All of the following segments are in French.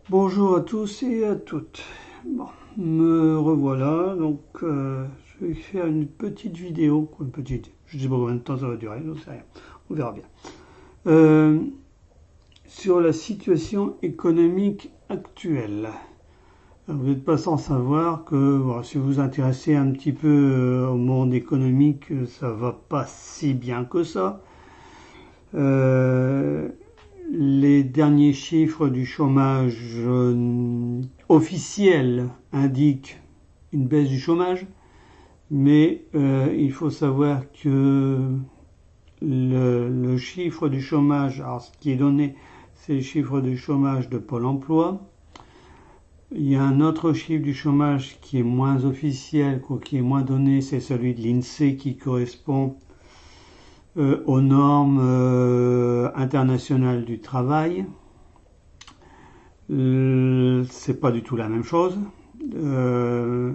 Bonjour à tous et à toutes. Bon, me revoilà. Donc, je vais faire une petite vidéo. Une petite, je ne sais pas combien de temps ça va durer, je ne sais rien. On verra bien. Euh, sur la situation économique actuelle. Alors, vous n'êtes pas sans savoir que bon, si vous vous intéressez un petit peu au monde économique, ça va pas si bien que ça. Euh, Les derniers chiffres du chômage officiel indiquent une baisse du chômage, mais il faut savoir que le chiffre du chômage, alors ce qui est donné, c'est le chiffre du chômage de Pôle emploi. Il y a un autre chiffre du chômage qui est moins officiel, qui est moins donné, c'est celui de l'INSEE qui correspond aux normes internationales du travail. C'est pas du tout la même chose. Euh,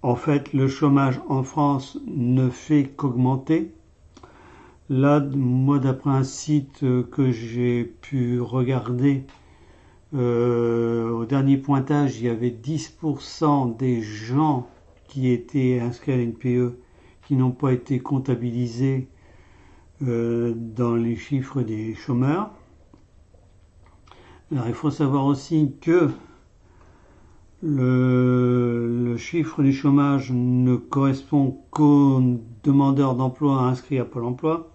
En fait, le chômage en France ne fait qu'augmenter. Là, moi, d'après un site que j'ai pu regarder, au dernier pointage, il y avait 10% des gens qui étaient inscrits à l'NPE qui n'ont pas été comptabilisés dans les chiffres des chômeurs. Alors, il faut savoir aussi que le chiffre du chômage ne correspond qu'aux demandeurs d'emploi inscrits à Pôle emploi.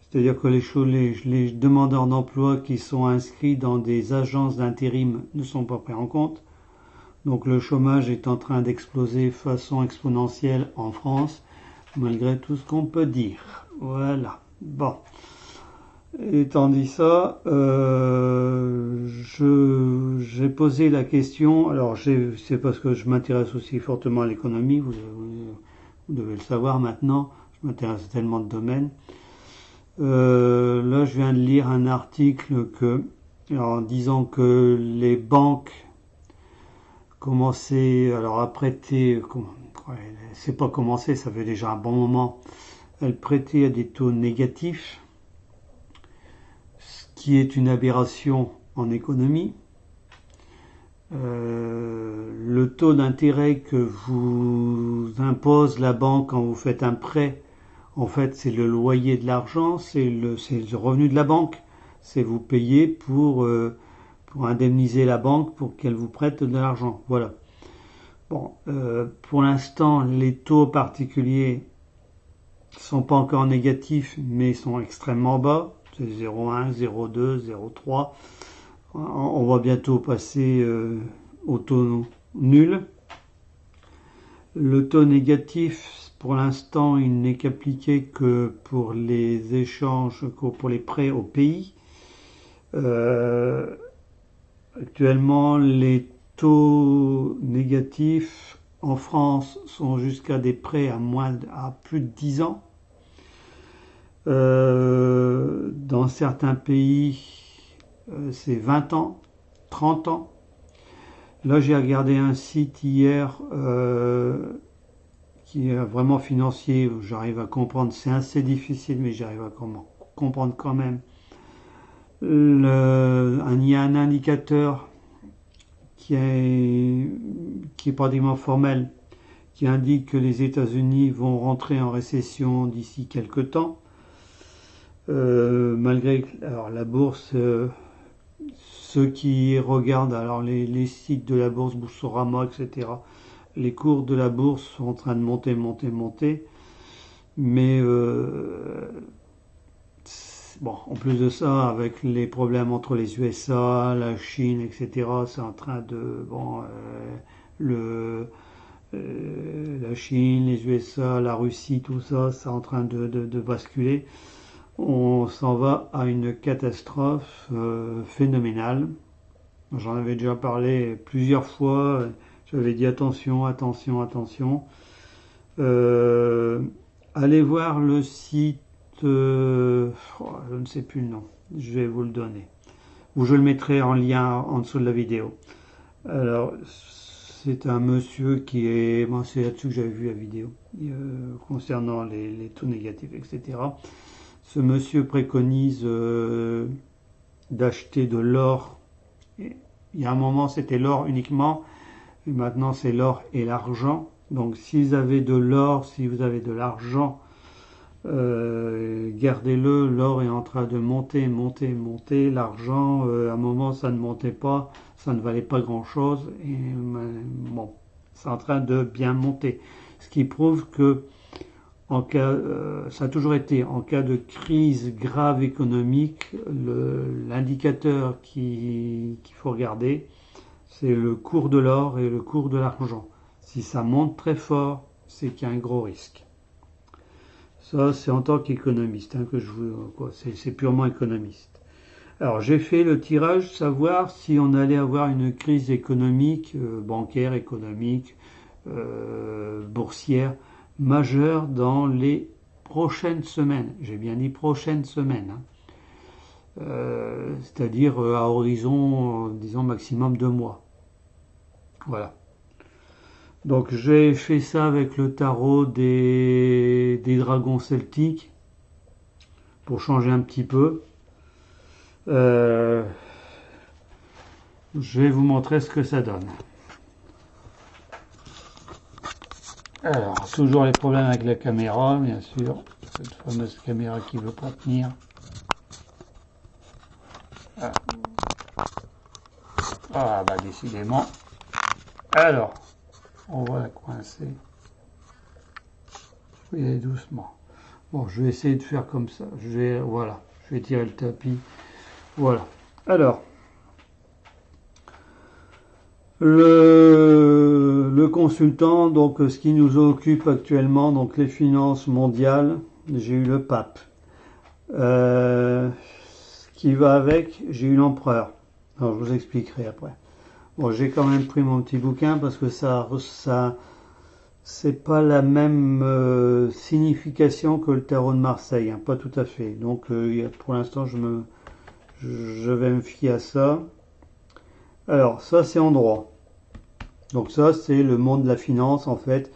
C'est-à-dire que les demandeurs d'emploi qui sont inscrits dans des agences d'intérim ne sont pas pris en compte. Donc le chômage est en train d'exploser de façon exponentielle en France, malgré tout ce qu'on peut dire. Voilà. Bon. Étant dit ça, j'ai posé la question. Alors, c'est parce que je m'intéresse aussi fortement à l'économie. Vous devez le savoir maintenant. Je m'intéresse à tellement de domaines. Là, je viens de lire un article en disant que les banques commençaient alors à prêter. C'est pas commencé, ça fait déjà un bon moment. Elles prêtaient à des taux négatifs, qui est une aberration en économie. Le taux d'intérêt que vous impose la banque quand vous faites un prêt, en fait, c'est le loyer de l'argent, c'est le revenu de la banque. C'est vous payez pour indemniser la banque pour qu'elle vous prête de l'argent. Voilà. Bon, pour l'instant, les taux particuliers sont pas encore négatifs, mais sont extrêmement bas. C'est 0,1, 0,2, 0,3. On va bientôt passer au taux nul. Le taux négatif, pour l'instant, il n'est qu'appliqué que pour les échanges, pour les prêts au pays. Actuellement, les taux négatifs en France sont jusqu'à des prêts à plus de 10 ans. Dans certains pays, c'est 20 ans, 30 ans. Là, j'ai regardé un site hier qui est vraiment financier, où j'arrive à comprendre. C'est assez difficile, mais j'arrive à comprendre quand même. Il y a un indicateur qui est pratiquement formel, qui indique que les États-Unis vont rentrer en récession d'ici quelques temps. Malgré alors, la bourse, ceux qui regardent alors les sites de la bourse, Boursorama, etc., les cours de la bourse sont en train de monter, monter, monter. Mais bon, en plus de ça, avec les problèmes entre les USA, la Chine, etc., c'est en train de bon, la Chine, les USA, la Russie, tout ça, c'est en train de basculer. On s'en va à une catastrophe phénoménale. J'en avais déjà parlé plusieurs fois. J'avais dit attention, attention, attention. Euh, Allez voir le site, je ne sais plus le nom. Je vais vous le donner. Ou je le mettrai en lien en dessous de la vidéo. Alors, c'est un monsieur qui est... Bon, c'est là-dessus que j'avais vu la vidéo, concernant les taux négatifs, etc. Ce monsieur préconise d'acheter de l'or Il y a un moment, c'était l'or uniquement, et maintenant c'est l'or et l'argent. Donc si vous avez de l'or, si vous avez de l'argent, gardez-le. L'or est en train de monter, monter, monter. L'argent, à un moment, ça ne montait pas, ça ne valait pas grand-chose. Et bon, c'est en train de bien monter. Ce qui prouve que ça a toujours été, en cas de crise grave économique, l'indicateur qu'il faut regarder, c'est le cours de l'or et le cours de l'argent. Si ça monte très fort, c'est qu'il y a un gros risque. Ça, c'est en tant qu'économiste que je vous, c'est purement économiste. Alors, j'ai fait le tirage, savoir si on allait avoir une crise économique, bancaire, économique, boursière, majeure dans les prochaines semaines. J'ai bien dit prochaines semaines. C'est-à-dire à horizon, disons, maximum 2 mois. Voilà. Donc j'ai fait ça avec le tarot des dragons celtiques pour changer un petit peu. Je vais vous montrer ce que ça donne. Alors, toujours les problèmes avec la caméra, bien sûr. Cette fameuse caméra qui ne veut pas tenir. Ah bah décidément. Alors, on va la coincer. Je vais y aller doucement. Bon, je vais essayer de faire comme ça. Voilà, je vais tirer le tapis. Voilà. Alors, le consultant, donc ce qui nous occupe actuellement, donc les finances mondiales, j'ai eu le pape. Ce qui va avec, j'ai eu l'empereur. Alors je vous expliquerai après. Bon, j'ai quand même pris mon petit bouquin parce que ça c'est pas la même signification que le tarot de Marseille, hein, pas tout à fait. Donc pour l'instant je vais me fier à ça. Alors ça c'est en droit. Donc ça c'est le monde de la finance en fait.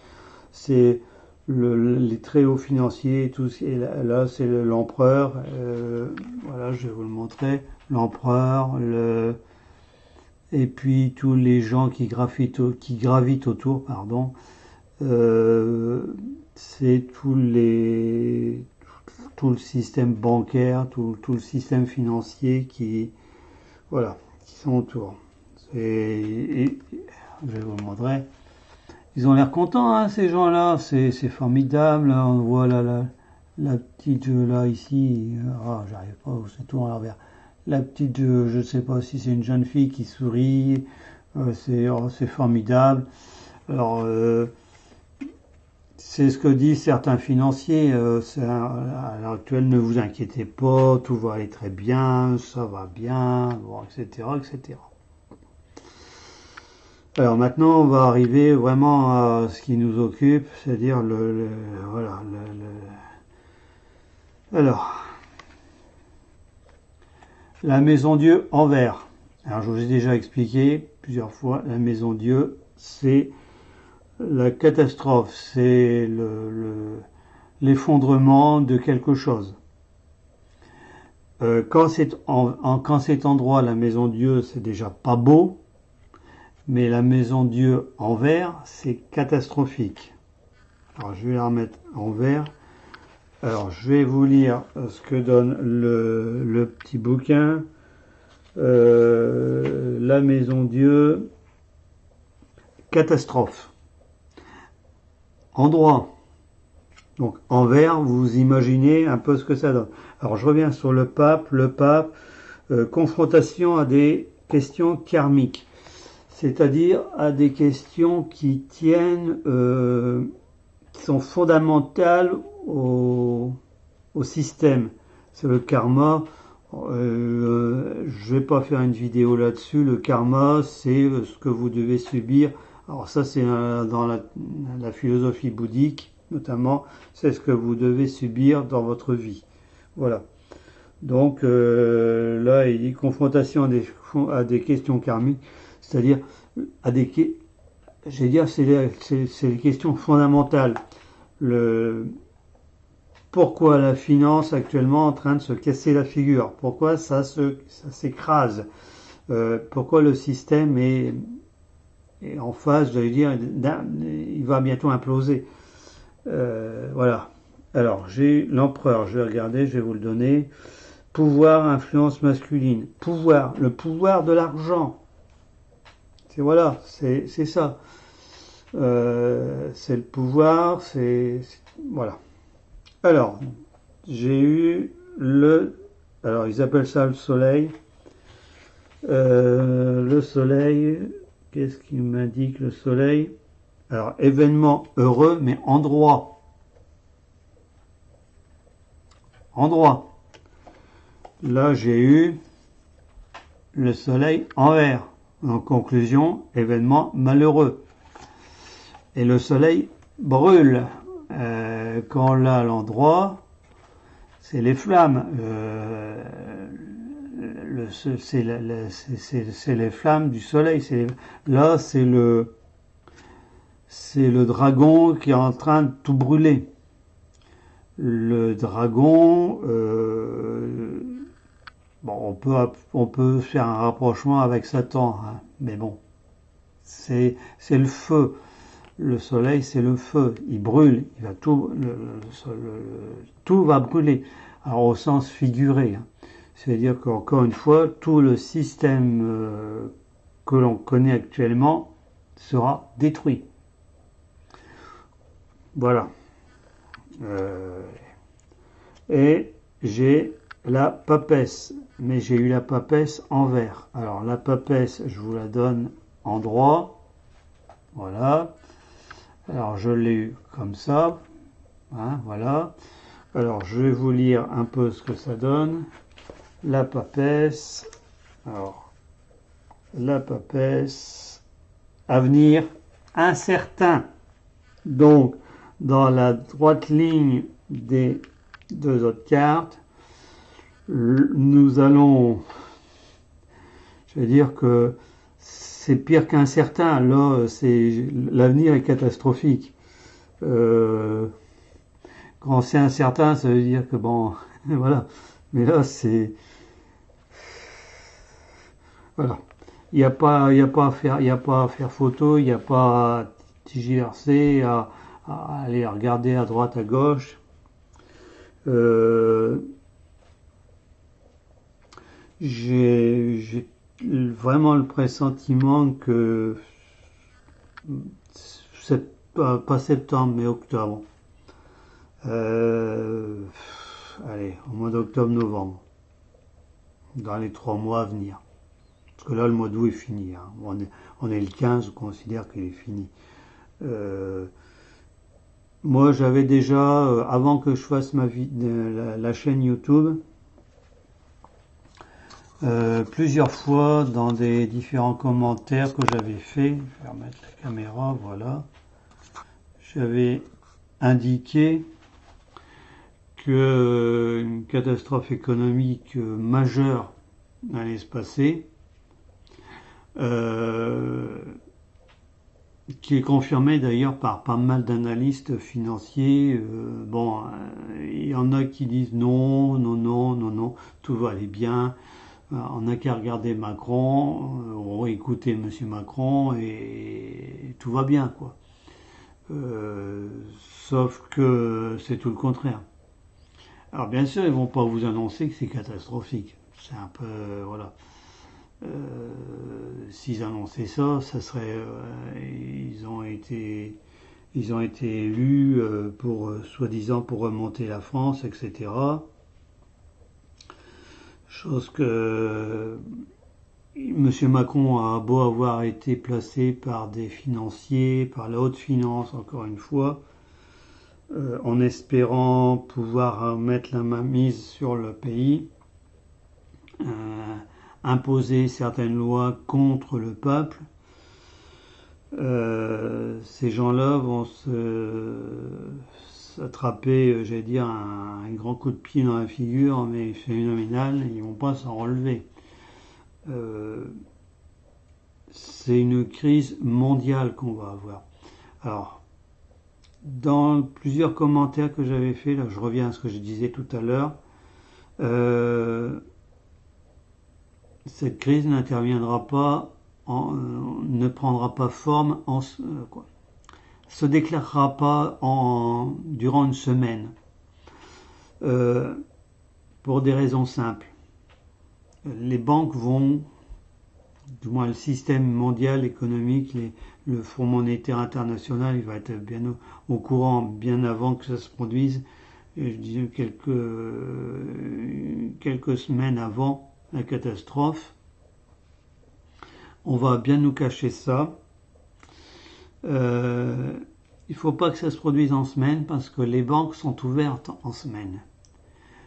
C'est les très hauts financiers et tout. Et là c'est l'empereur. Voilà, je vais vous le montrer. L'empereur, et puis tous les gens qui gravitent autour, pardon. C'est tout le système bancaire, tout le système financier qui sont autour. Je vais vous montrer. Ils ont l'air contents, hein, ces gens-là. C'est formidable. Hein. On voit la petite là ici. Ah, j'arrive pas. C'est tout en l'envers. La petite, je ne sais pas si c'est une jeune fille qui sourit. C'est formidable. Alors, c'est ce que disent certains financiers. À l'heure actuelle, ne vous inquiétez pas, tout va aller très bien, ça va bien, bon, etc., etc. Alors maintenant, on va arriver vraiment à ce qui nous occupe, c'est-à-dire alors, la maison Dieu en vert. Alors, je vous ai déjà expliqué plusieurs fois, la maison Dieu, c'est la catastrophe, c'est l'effondrement de quelque chose. Quand c'est en droit, la maison Dieu, c'est déjà pas beau, mais la maison Dieu en vert, c'est catastrophique. Alors je vais la remettre en vert. Alors je vais vous lire ce que donne le petit bouquin. La maison Dieu, catastrophe. En droit. Donc en vert, vous imaginez un peu ce que ça donne. Alors je reviens sur le pape. Le pape, confrontation à des questions karmiques, c'est-à-dire à des questions qui tiennent, qui sont fondamentales au système. C'est le karma. Je vais pas faire une vidéo là-dessus. Le karma, c'est ce que vous devez subir. Alors ça, c'est dans la philosophie bouddhique, notamment, c'est ce que vous devez subir dans votre vie. Voilà. Donc là, il dit confrontation à des questions karmiques, c'est-à-dire c'est les questions fondamentales. Pourquoi la finance actuellement est en train de se casser la figure? Pourquoi ça s'écrase? Pourquoi le système est en phase, j'allais dire, il va bientôt imploser. Voilà. Alors, j'ai l'empereur, je vais regarder, je vais vous le donner. Pouvoir, influence masculine. Pouvoir, le pouvoir de l'argent. Voilà, c'est ça. C'est le pouvoir, voilà. Alors, j'ai eu alors ils appellent ça le soleil. Le soleil, qu'est-ce qu'il m'indique le soleil? Alors, événement heureux, mais endroit. Endroit. Là, j'ai eu le soleil en vert. En conclusion, événement malheureux. Et le soleil brûle. Quand on l'a à l'endroit, c'est les flammes. C'est les flammes du soleil. Là, c'est le dragon qui est en train de tout brûler. Le dragon, bon, on peut faire un rapprochement avec Satan, hein, mais bon, c'est le feu. Le soleil, c'est le feu. Il brûle, il va tout va brûler. Alors au sens figuré, hein. C'est-à-dire qu'encore une fois, tout le système que l'on connaît actuellement sera détruit. Voilà. Et j'ai la papesse, mais j'ai eu la papesse en vert. Alors la papesse, je vous la donne en droit. Voilà. Alors je l'ai eu comme ça. Hein, voilà. Alors je vais vous lire un peu ce que ça donne. La papesse. Alors la papesse. Avenir incertain. Donc dans la droite ligne des deux autres cartes, nous allons, je vais dire que c'est pire qu'incertain. Là, l'avenir est catastrophique. Quand c'est incertain, ça veut dire que bon, voilà. Mais là, c'est, voilà. Il n'y a pas à faire photo, il n'y a pas à tergiverser, à aller regarder à droite, à gauche. J'ai vraiment le pressentiment que pas septembre mais octobre. Allez, au mois d'octobre-novembre, dans les 3 mois à venir. Parce que là, le mois d'août est fini. Hein. On est le 15, on considère qu'il est fini. Moi, j'avais déjà, avant que je fasse la chaîne YouTube, plusieurs fois dans des différents commentaires que j'avais fait, je vais remettre la caméra, voilà, j'avais indiqué que une catastrophe économique majeure allait se passer, qui est confirmée d'ailleurs par pas mal d'analystes financiers. Il y en a qui disent non, tout va aller bien. On n'a qu'à regarder Macron, ou écouter M. Macron et tout va bien, quoi. Sauf que c'est tout le contraire. Alors bien sûr, ils vont pas vous annoncer que c'est catastrophique. C'est un peu, voilà. S'ils annonçaient ça, ça serait, ils ont été élus pour soi-disant pour remonter la France, etc. Chose que M. Macron a beau avoir été placé par des financiers, par la haute finance, encore une fois, en espérant pouvoir mettre la mainmise sur le pays, imposer certaines lois contre le peuple, ces gens-là vont s'attraper, j'allais dire, un grand coup de pied dans la figure, mais phénoménal, ils vont pas s'en relever. C'est une crise mondiale qu'on va avoir. Alors, dans plusieurs commentaires que j'avais fait, là je reviens à ce que je disais tout à l'heure, cette crise n'interviendra pas, ne prendra pas forme, se déclarera pas durant une semaine, pour des raisons simples. Les banques vont, du moins le système mondial économique, le Fonds monétaire international, il va être bien au courant bien avant que ça se produise. Et je disais quelques semaines avant la catastrophe. On va bien nous cacher ça. Il ne faut pas que ça se produise en semaine parce que les banques sont ouvertes en semaine.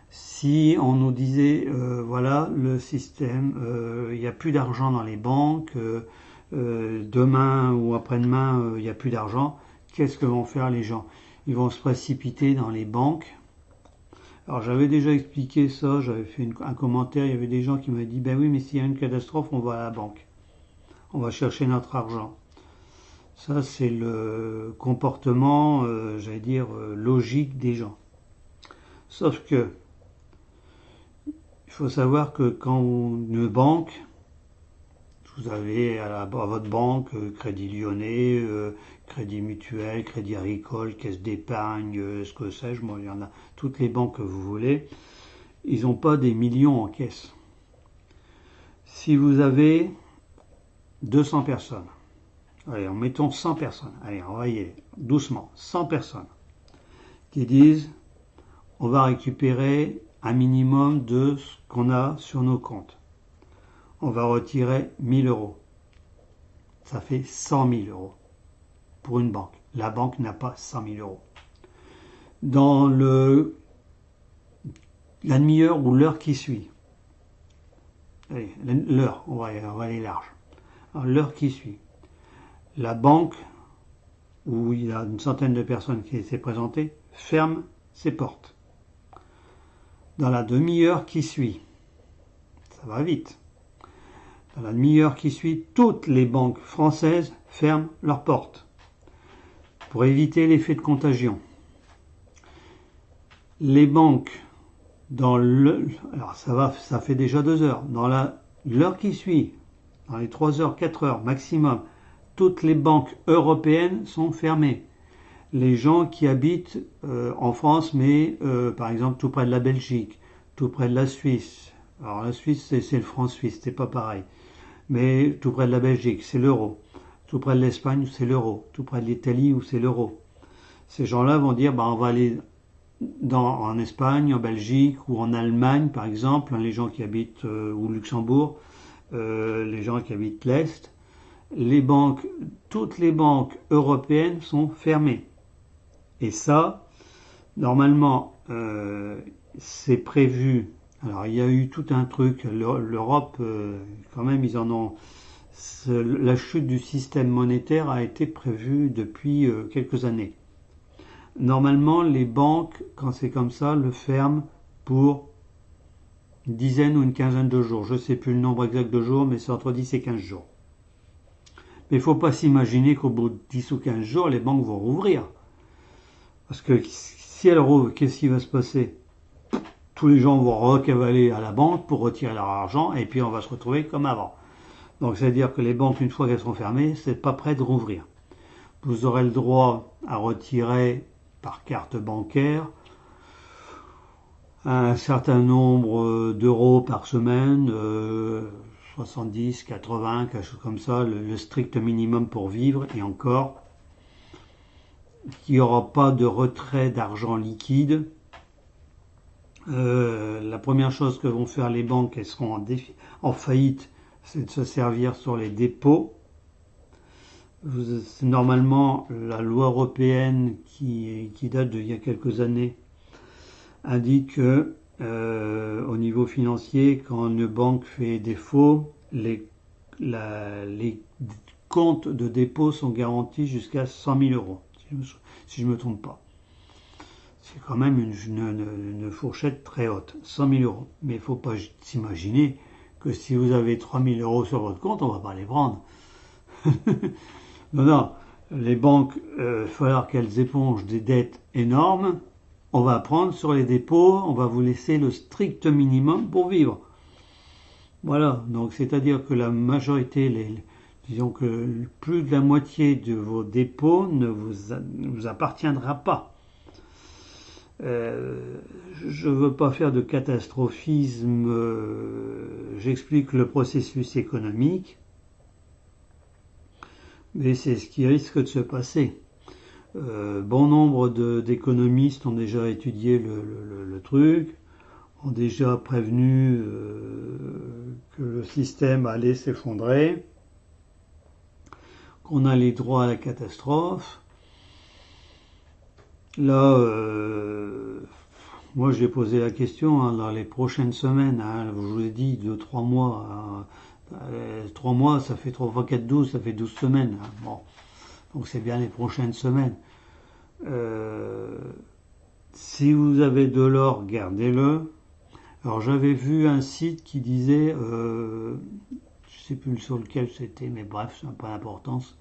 Si on nous disait, voilà, le système, il n'y a plus d'argent dans les banques, demain ou après-demain, il n'y a plus d'argent, qu'est-ce que vont faire les gens? Ils vont se précipiter dans les banques. Alors j'avais déjà expliqué ça, j'avais fait un commentaire, il y avait des gens qui m'avaient dit, ben oui, mais s'il y a une catastrophe, on va à la banque. On va chercher notre argent. Ça, c'est le comportement, j'allais dire, logique des gens. Sauf que, il faut savoir que quand une banque, vous avez à votre banque Crédit Lyonnais, Crédit Mutuel, Crédit Agricole, Caisse d'épargne, ce que sais-je, moi, il y en a toutes les banques que vous voulez, ils n'ont pas des millions en caisse. Si vous avez 200 personnes, allez, mettons 100 personnes, allez, on va y aller, doucement, 100 personnes, qui disent, on va récupérer un minimum de ce qu'on a sur nos comptes. On va retirer 1000 euros. Ça fait 100 000 euros pour une banque. La banque n'a pas 100 000 euros. Dans la demi-heure ou l'heure qui suit, allez, l'heure, on va aller large. L'heure qui suit, la banque, où il y a une centaine de personnes qui s'est présentées, ferme ses portes. Dans la demi-heure qui suit, ça va vite. Dans la demi-heure qui suit, toutes les banques françaises ferment leurs portes pour éviter l'effet de contagion. Les banques, alors ça fait déjà 2 heures. Dans l'heure qui suit, dans les 3 heures, 4 heures maximum, toutes les banques européennes sont fermées. Les gens qui habitent en France, mais par exemple tout près de la Belgique, tout près de la Suisse. Alors la Suisse, c'est le franc suisse, c'est pas pareil. Mais tout près de la Belgique, c'est l'euro. Tout près de l'Espagne, c'est l'euro. Tout près de l'Italie, où c'est l'euro. Ces gens-là vont dire, on va aller en Espagne, en Belgique ou en Allemagne, par exemple, les gens qui habitent ou Luxembourg, les gens qui habitent l'Est. Toutes les banques européennes sont fermées. Et ça, normalement, c'est prévu. Alors, il y a eu tout un truc. L'Europe, quand même, ils en ont. La chute du système monétaire a été prévue depuis quelques années. Normalement, les banques, quand c'est comme ça, le ferment pour une dizaine ou une quinzaine de jours. Je ne sais plus le nombre exact de jours, mais c'est entre 10 et 15 jours. Mais il ne faut pas s'imaginer qu'au bout de 10 ou 15 jours, les banques vont rouvrir. Parce que si elles rouvrent, qu'est-ce qui va se passer? Tous les gens vont recavaler à la banque pour retirer leur argent et puis on va se retrouver comme avant. Donc c'est-à-dire que les banques, une fois qu'elles sont fermées, c'est pas prêt de rouvrir. Vous aurez le droit à retirer par carte bancaire un certain nombre d'euros par semaine, 70, 80, quelque chose comme ça, le strict minimum pour vivre et encore. Il n'y aura pas de retrait d'argent liquide. La première chose que vont faire les banques, elles seront en faillite, c'est de se servir sur les dépôts. C'est normalement la loi européenne qui date d'il y a quelques années indique que au niveau financier, quand une banque fait défaut, les comptes de dépôt sont garantis jusqu'à 100 000 euros, si je ne me trompe pas. C'est quand même une fourchette très haute, 100 000 euros. Mais il ne faut pas s'imaginer que si vous avez 3 000 euros sur votre compte, on ne va pas les prendre. Non, les banques, il va falloir qu'elles épongent des dettes énormes. On va prendre sur les dépôts, on va vous laisser le strict minimum pour vivre. Voilà, donc c'est-à-dire que la majorité, disons que plus de la moitié de vos dépôts ne vous appartiendra pas. Je ne veux pas faire de catastrophisme, j'explique le processus économique, mais c'est ce qui risque de se passer. Bon nombre d'économistes ont déjà étudié le truc, ont déjà prévenu que le système allait s'effondrer, qu'on allait droit à la catastrophe. Là, moi j'ai posé la question dans les prochaines semaines, je vous ai dit 2-3 mois. 3 mois, ça fait 3 fois 4, 12, ça fait 12 semaines. Bon, donc c'est bien les prochaines semaines. Si vous avez de l'or, gardez-le. Alors j'avais vu un site qui disait, je sais plus sur lequel c'était, mais bref, ça n'a pas d'importance.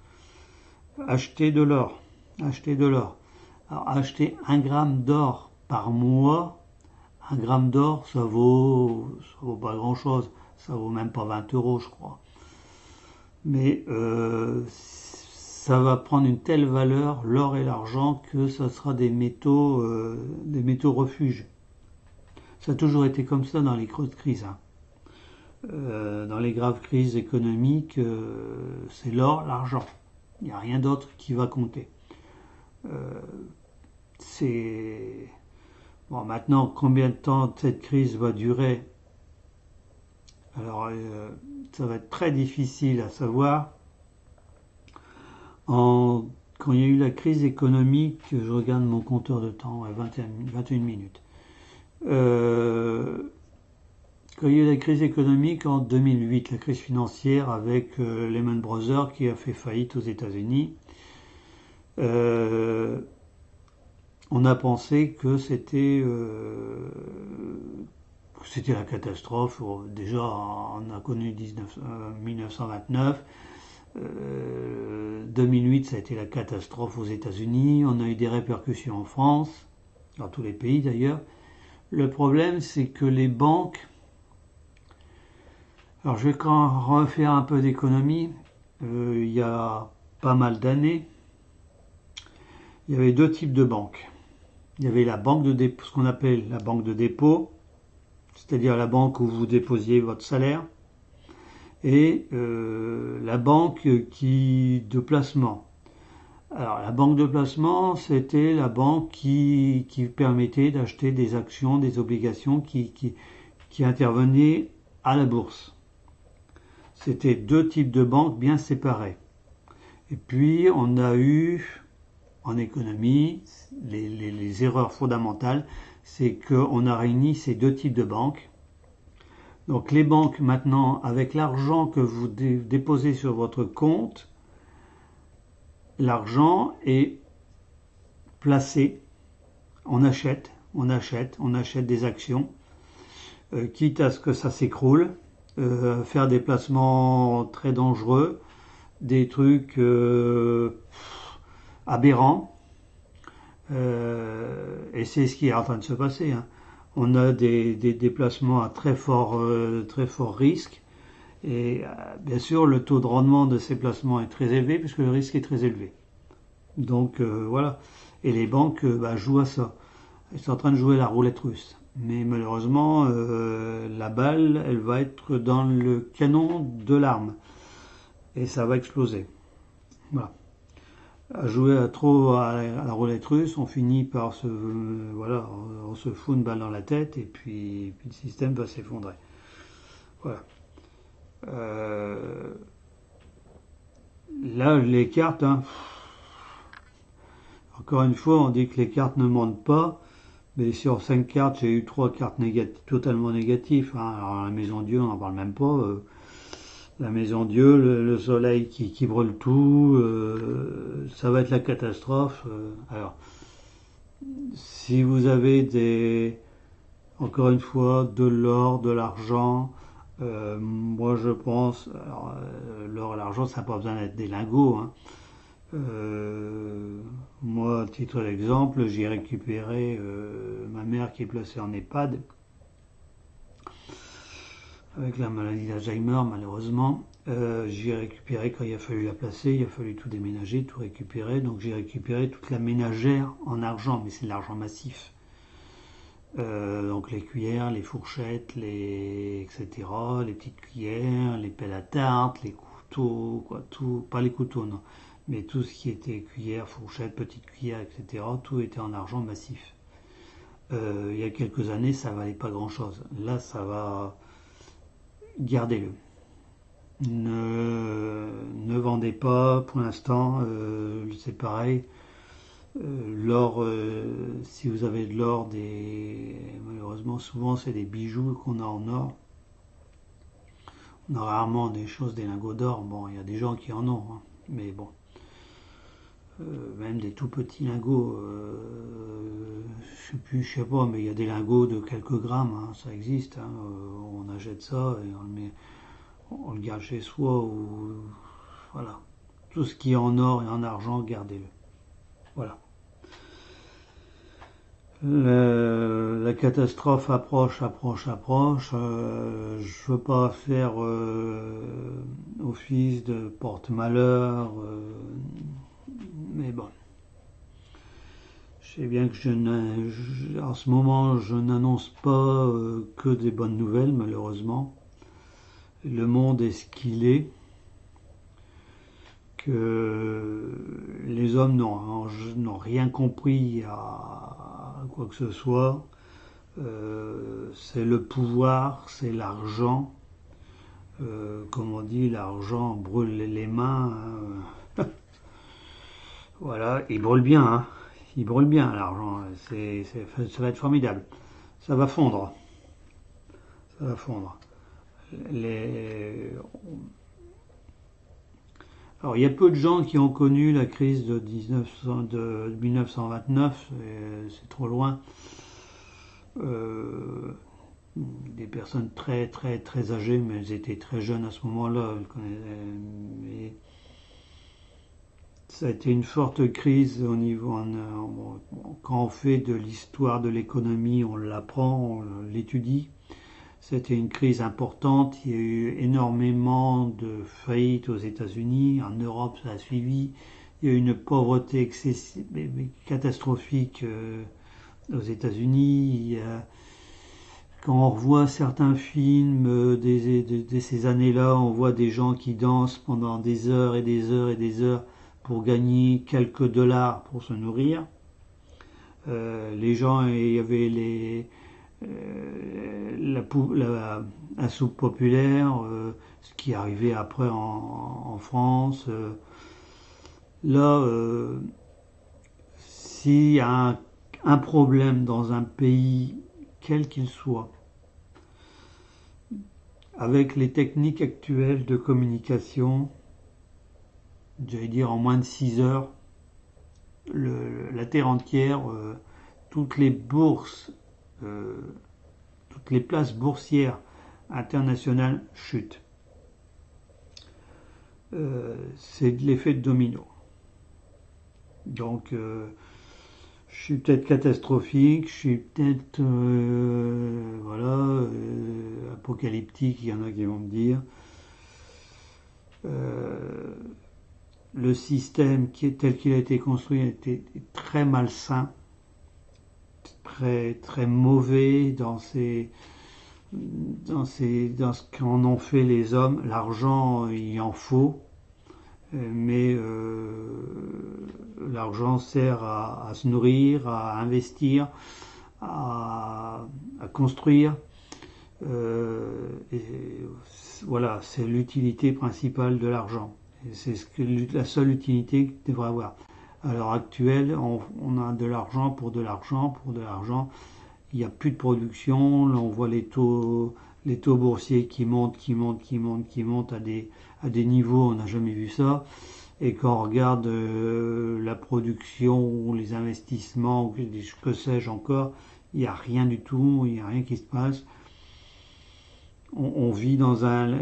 Achetez de l'or. Achetez de l'or. Alors acheter 1 gramme d'or par mois, 1 gramme d'or, ça vaut pas grand chose. Ça vaut même pas 20 euros, je crois. Mais ça va prendre une telle valeur, l'or et l'argent, que ça sera des métaux refuges. Ça a toujours été comme ça dans les creux de crise. Dans les graves crises économiques, c'est l'or, l'argent. Il n'y a rien d'autre qui va compter. C'est bon. Maintenant, combien de temps cette crise va durer? Alors, ça va être très difficile à savoir. Quand il y a eu la crise économique, je regarde mon compteur de temps, 21 minutes. Quand il y a eu la crise économique en 2008, la crise financière avec Lehman Brothers qui a fait faillite aux États-Unis, on a pensé que c'était la catastrophe. Déjà, on a connu 1929. 2008, ça a été la catastrophe aux États-Unis. On a eu des répercussions en France, dans tous les pays d'ailleurs. Le problème, c'est que les banques... Alors, je vais quand refaire un peu d'économie. Il y a pas mal d'années, il y avait 2 types de banques. Il y avait la banque de dépôt, ce qu'on appelle la banque de dépôt, c'est-à-dire la banque où vous déposiez votre salaire, et la banque de placement. Alors la banque de placement, c'était la banque qui permettait d'acheter des actions, des obligations qui intervenaient à la bourse. C'était 2 types de banques bien séparés. Et puis on a eu en économie les erreurs fondamentales, c'est qu'on a réuni ces 2 types de banques. Donc les banques maintenant, avec l'argent que vous déposez sur votre compte, l'argent est placé, on achète des actions, quitte à ce que ça s'écroule, faire des placements très dangereux, des trucs aberrants, et c'est ce qui est en train de se passer. On a des placements à très fort risque, et bien sûr le taux de rendement de ces placements est très élevé puisque le risque est très élevé. Donc voilà, et les banques jouent à ça. Elles sont en train de jouer la roulette russe. Mais malheureusement, la balle, elle va être dans le canon de l'arme. Et ça va exploser. Voilà. À jouer trop à la roulette russe, on finit par on se fout une balle dans la tête et puis le système va s'effondrer. Voilà. Là, les cartes, encore une fois, on dit que les cartes ne mentent pas, mais sur 5 cartes, j'ai eu 3 cartes totalement négatives. Alors la maison Dieu, on n'en parle même pas. La maison Dieu, le soleil qui brûle tout, ça va être la catastrophe. Alors, si vous avez encore une fois, de l'or, de l'argent, moi je pense, l'or et l'argent, ça n'a pas besoin d'être des lingots. Moi, à titre d'exemple, j'ai récupéré ma mère qui est placée en EHPAD. avec la maladie d'Alzheimer malheureusement. J'ai récupéré quand il a fallu la placer, il a fallu tout déménager, tout récupérer, donc j'ai récupéré toute la ménagère en argent, mais c'est de l'argent massif. Donc les cuillères, les fourchettes, etc., les petites cuillères, les pelles à tarte, les couteaux, quoi, tout, pas les couteaux non, mais tout ce qui était cuillère, fourchette, petite cuillère, etc., tout était en argent massif. Il y a quelques années, ça valait pas grand-chose. Là, ça va, gardez-le. Ne vendez pas pour l'instant, c'est pareil. L'or, si vous avez de l'or, malheureusement souvent c'est des bijoux qu'on a en or. On a rarement des choses, des lingots d'or. Bon, il y a des gens qui en ont, hein, mais bon. Même des tout petits lingots, je sais pas, mais il y a des lingots de quelques grammes, hein, ça existe. Hein, on achète ça et on le garde chez soi ou voilà. Tout ce qui est en or et en argent, gardez-le. Voilà. La catastrophe approche. Je veux pas faire office de porte-malheur, mais bon. Je sais bien que en ce moment, je n'annonce pas que des bonnes nouvelles, malheureusement. Le monde est ce qu'il est, que les hommes n'ont rien compris à quoi que ce soit. C'est le pouvoir, c'est l'argent. Comme on dit, l'argent brûle les mains. Hein. Voilà, il brûle bien, hein. Il brûle bien l'argent. Ça va être formidable. Ça va fondre. Ça va fondre. Alors, il y a peu de gens qui ont connu la crise de 1929, c'est trop loin. Des personnes très très très âgées, mais elles étaient très jeunes à ce moment-là. Ça a été une forte crise au niveau. Quand on fait de l'histoire de l'économie, on l'apprend, on l'étudie. C'était une crise importante. Il y a eu énormément de faillites aux États-Unis. En Europe, ça a suivi. Il y a eu une pauvreté excessive, catastrophique aux États-Unis. Quand on revoit certains films de ces années-là, on voit des gens qui dansent pendant des heures et des heures et des heures pour gagner quelques dollars pour se nourrir. Les gens, il y avait la soupe populaire, ce qui arrivait après en France. Là, s'il y a un problème dans un pays, quel qu'il soit, avec les techniques actuelles de communication, j'allais dire en moins de 6 heures, la Terre entière, toutes les bourses, toutes les places boursières internationales chutent. C'est de l'effet de domino. Donc, je suis peut-être catastrophique, je suis peut-être apocalyptique, il y en a qui vont me dire. Le système tel qu'il a été construit était très malsain, très très mauvais dans ce qu'en ont fait les hommes. L'argent, il en faut, mais l'argent sert à se nourrir, à investir, à construire. Et voilà, c'est l'utilité principale de l'argent. C'est la seule utilité qu'il devrait avoir. À l'heure actuelle, on a de l'argent pour de l'argent pour de l'argent. Il n'y a plus de production. Là, on voit les taux boursiers qui montent à des niveaux, on n'a jamais vu ça. Et quand on regarde la production, les investissements, que sais-je encore, il n'y a rien du tout, il n'y a rien qui se passe. On vit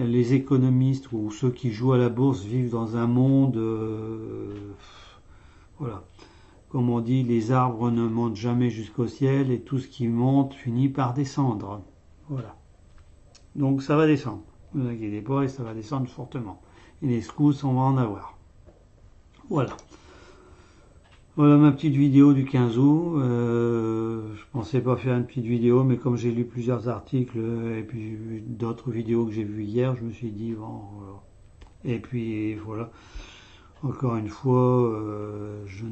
les économistes ou ceux qui jouent à la bourse vivent dans un monde, voilà. Comme on dit, les arbres ne montent jamais jusqu'au ciel et tout ce qui monte finit par descendre. Voilà. Donc ça va descendre. Ne vous inquiétez pas, et ça va descendre fortement. Et les secousses, on va en avoir. Voilà. Voilà ma petite vidéo du 15 août. Je pensais pas faire une petite vidéo, mais comme j'ai lu plusieurs articles et puis d'autres vidéos que j'ai vues hier, je me suis dit bon, voilà. Et puis voilà. Encore une fois, je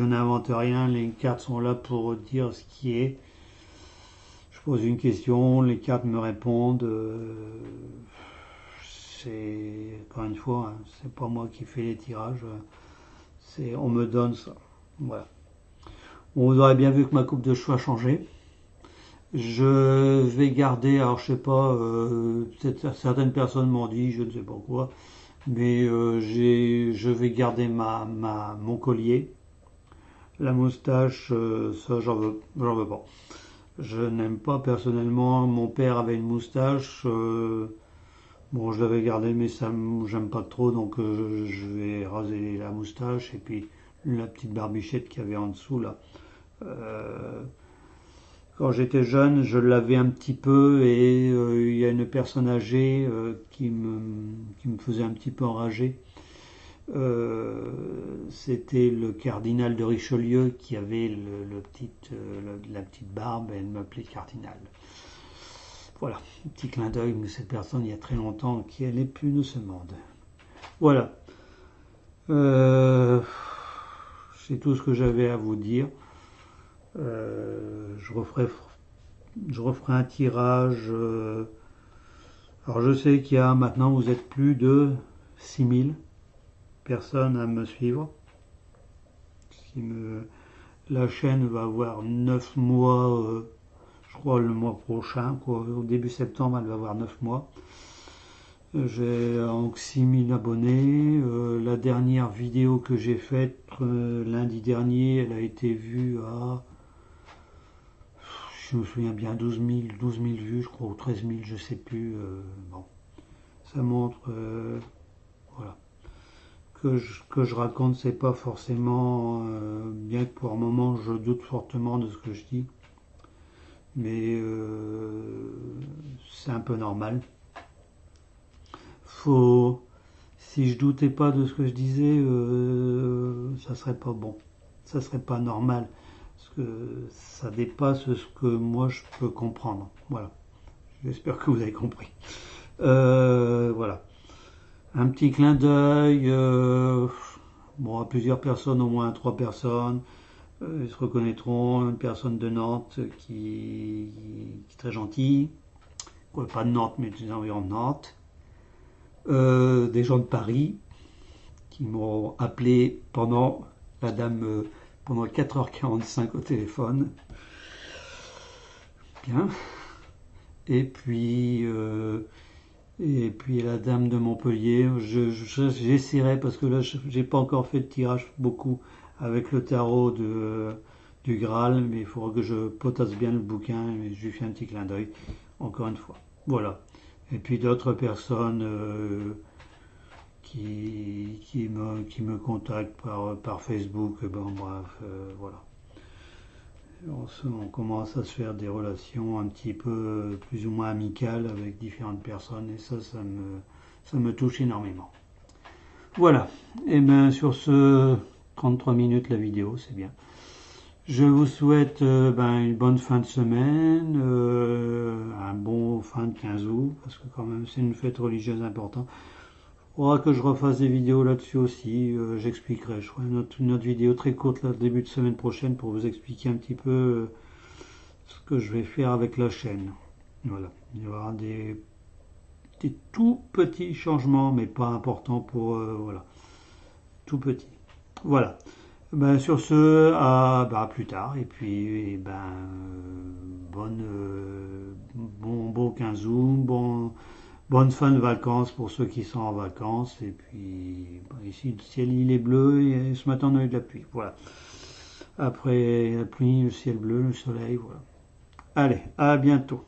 n'invente rien. Les cartes sont là pour dire ce qui est. Je pose une question, les cartes me répondent. C'est encore une fois, hein, c'est pas moi qui fais les tirages. On me donne ça. Voilà. Vous aurez bien vu que ma coupe de cheveux a changé. Je vais garder, alors je sais pas, certaines personnes m'ont dit, je ne sais pas quoi, mais je vais garder mon collier. La moustache, ça j'en veux pas. Je n'aime pas personnellement. Mon père avait une moustache. Bon, je l'avais gardée, mais ça, j'aime pas trop, donc je vais raser la moustache et puis la petite barbichette qu'il y avait en dessous là. Quand j'étais jeune, je l'avais un petit peu et il y a une personne âgée qui me faisait un petit peu enrager. C'était le cardinal de Richelieu qui avait la petite barbe, et elle m'appelait cardinal. Voilà, un petit clin d'œil, mais cette personne il y a très longtemps qui n'est plus de ce monde. Voilà. C'est tout ce que j'avais à vous dire. Je referai un tirage. Alors je sais qu'il y a maintenant, vous êtes plus de 6000 personnes à me suivre. La chaîne va avoir 9 mois, je crois le mois prochain, quoi, au début septembre, elle va avoir 9 mois. J'ai donc 6000 abonnés. La dernière vidéo que j'ai faite lundi dernier, elle a été vue à, je me souviens bien, 12 000 vues, je crois, ou 13 000, je sais plus. Bon, ça montre, voilà, que je raconte, c'est pas forcément, bien que pour un moment je doute fortement de ce que je dis, mais c'est un peu normal. Si je doutais pas de ce que je disais, ça serait pas bon, ça serait pas normal, parce que ça dépasse ce que moi je peux comprendre. Voilà, j'espère que vous avez compris. Voilà, un petit clin d'œil, bon, à plusieurs personnes, au moins 3 personnes, ils se reconnaîtront. Une personne de Nantes qui est très gentille, quoi, pas de Nantes mais des environs de Nantes. Des gens de Paris qui m'ont appelé pendant 4h45 au téléphone. Bien. Et puis la dame de Montpellier, j'essaierai, parce que là j'ai pas encore fait de tirage beaucoup avec le tarot du Graal, mais il faudra que je potasse bien le bouquin et je lui fais un petit clin d'œil encore une fois. Voilà. Et puis d'autres personnes qui me contactent par Facebook. Bon, bref, voilà. On commence à se faire des relations un petit peu plus ou moins amicales avec différentes personnes, et ça me touche énormément. Voilà. Et bien sur ce 33 minutes la vidéo, c'est bien. Je vous souhaite une bonne fin de semaine, un bon fin de 15 août, parce que quand même c'est une fête religieuse importante. Il faudra que je refasse des vidéos là-dessus aussi, j'expliquerai. Je ferai une autre vidéo très courte là, début de semaine prochaine, pour vous expliquer un petit peu ce que je vais faire avec la chaîne. Voilà, il y aura des tout petits changements, mais pas importants pour, voilà, tout petit. Voilà. Sur ce, à plus tard, et puis bon 15 août, bonne fin de vacances pour ceux qui sont en vacances, et puis ici le ciel il est bleu, et ce matin on a eu de la pluie, voilà. Après la pluie, le ciel bleu, le soleil, voilà. Allez, à bientôt.